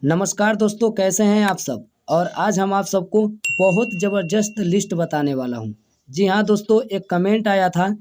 नमस्कार दोस्तों, कैसे हैं आप सब। और आज हम आप सबको बहुत ज़बरदस्त लिस्ट बताने वाला हूं। जी हाँ दोस्तों, एक कमेंट आया था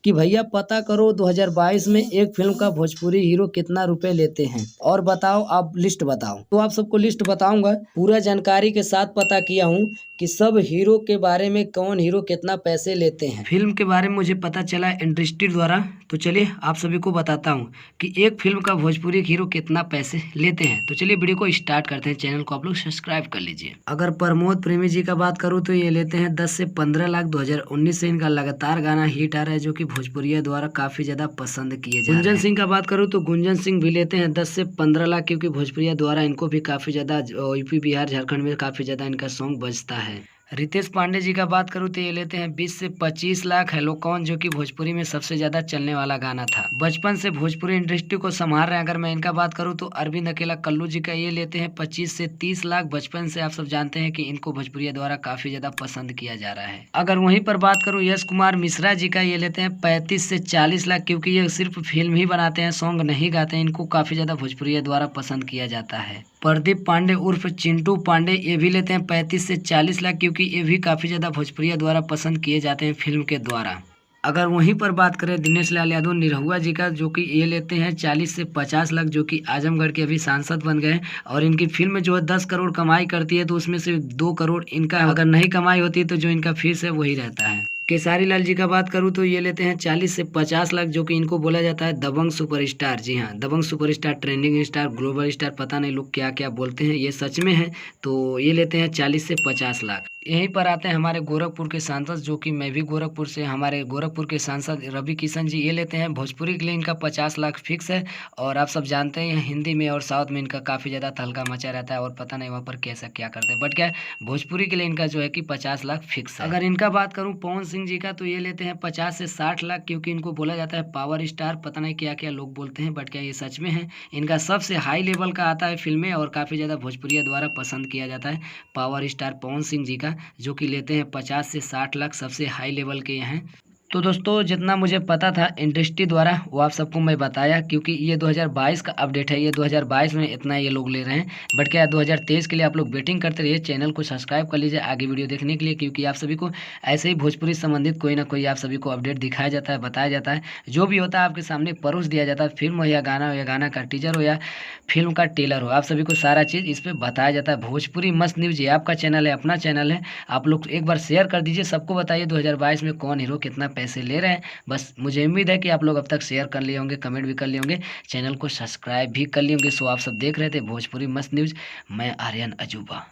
कि भैया पता करो 2022 में एक फिल्म का भोजपुरी हीरो कितना रुपए लेते हैं और बताओ, आप लिस्ट बताओ। तो आप सबको लिस्ट बताऊंगा, पूरा जानकारी के साथ पता किया हूँ कि सब हीरो के बारे में, कौन हीरो कितना पैसे लेते हैं। फिल्म के बारे में मुझे पता चला इंडस्ट्री द्वारा, तो चलिए आप सभी को बताता हूँ कि एक फिल्म का भोजपुरी हीरो कितना पैसे लेते हैं। तो चलिए वीडियो को स्टार्ट करते हैं। चैनल को आप लोग सब्सक्राइब कर लीजिए। अगर प्रमोद प्रेमी जी का बात करूँ तो ये लेते हैं 10 से 15 लाख। 2019 से इनका लगातार गाना हिट आ रहा है जो कि भोजपुरिया द्वारा काफी ज्यादा पसंद किए जा रहे हैं। गुंजन सिंह का बात करूँ तो गुंजन सिंह भी लेते हैं 10 से 15 लाख, क्योंकि भोजपुरिया द्वारा इनको भी काफी ज्यादा यूपी बिहार झारखंड में काफी ज्यादा इनका सॉन्ग बजता है। रितेश पांडे जी का बात करूँ तो ये लेते हैं 20 से 25 लाख। हेलो कौन, जो कि भोजपुरी में सबसे ज्यादा चलने वाला गाना था। बचपन से भोजपुरी इंडस्ट्री को संभाल रहे हैं। अगर मैं इनका बात करूँ तो अरविंद अकेला कल्लू जी का ये लेते हैं 25 से 30 लाख। बचपन से आप सब जानते हैं कि इनको भोजपुरिया द्वारा काफी ज्यादा पसंद किया जा रहा है। अगर वहीं पर बात करूँ यश कुमार मिश्रा जी का, ये लेते हैं 35 से 40 लाख, क्योंकि ये सिर्फ फिल्म ही बनाते हैं, सॉन्ग नहीं गाते हैं। इनको काफी ज्यादा भोजपुरिया द्वारा पसंद किया जाता है। प्रदीप पांडे उर्फ चिंटू पांडे, ये भी लेते हैं 35 से 40 लाख, क्योंकि ये भी काफ़ी ज़्यादा भोजपुरिया द्वारा पसंद किए जाते हैं फिल्म के द्वारा। अगर वहीं पर बात करें दिनेश लाल यादव निरहुआ जी का, जो कि ये लेते हैं 40 से 50 लाख, जो कि आजमगढ़ के अभी सांसद बन गए। और इनकी फिल्म जो है 10 करोड़ कमाई करती है, तो उसमें से 2 करोड़ इनका अगर नहीं कमाई होती तो जो इनका फीस है वही रहता है। केसारी लाल जी का बात करूँ तो ये लेते हैं 40 से 50 लाख, जो कि इनको बोला जाता है दबंग सुपरस्टार। जी हाँ, Dabangg superstar, trending star, global star, पता नहीं लोग क्या क्या बोलते हैं, ये सच में है। तो ये लेते हैं 40 से 50 लाख। यहीं पर आते हैं हमारे गोरखपुर के सांसद, जो कि मैं भी गोरखपुर से, हमारे गोरखपुर के सांसद रवि किशन जी, ये लेते हैं भोजपुरी के लिए इनका 50 लाख फिक्स है। और आप सब जानते हैं हिंदी में और साउथ में इनका काफ़ी ज़्यादा तहलका मचा रहता है, और पता नहीं वहाँ पर कैसा क्या करते हैं, बट क्या है, भोजपुरी के लिए इनका जो है कि 50 लाख फिक्स है। अगर इनका बात करूँ पवन सिंह जी का, तो ये लेते हैं 50 से 60 लाख, क्योंकि इनको बोला जाता है पावर स्टार, पता नहीं क्या क्या लोग बोलते हैं, बट क्या ये सच में है। इनका सबसे हाई लेवल का आता है फिल्में, और काफ़ी ज़्यादा भोजपुरिया द्वारा पसंद किया जाता है पावर स्टार पवन सिंह जी का, जो कि लेते हैं 50 से 60 लाख, सबसे हाई लेवल के हैं। तो दोस्तों, जितना मुझे पता था इंडस्ट्री द्वारा वो आप सबको मैं बताया, क्योंकि ये 2022 का अपडेट है। ये 2022 में इतना ये लोग ले रहे हैं, बट क्या 2023 के लिए आप लोग वेटिंग करते रहिए। चैनल को सब्सक्राइब कर लीजिए आगे वीडियो देखने के लिए, क्योंकि आप सभी को ऐसे ही भोजपुरी संबंधित कोई ना कोई आप सभी को अपडेट दिखाया जाता है, बताया जाता है। जो भी होता है आपके सामने परोस दिया जाता है, फिल्म हो या गाना हो, या गाना का टीजर हो, या फिल्म का टेलर हो, आप सभी को सारा चीज़ इस पर बताया जाता है। भोजपुरी मस्त न्यूज़, ये आपका चैनल है, अपना चैनल है। आप लोग एक बार शेयर कर दीजिए, सबको बताइए 2022 में कौन हीरो कितना पैसे ले रहे हैं। बस मुझे उम्मीद है कि आप लोग अब तक शेयर कर लिए होंगे, कमेंट भी कर लिए होंगे, चैनल को सब्सक्राइब भी कर लिए होंगे। सो आप सब देख रहे थे भोजपुरी मस्त न्यूज़, मैं आर्यन अजूबा।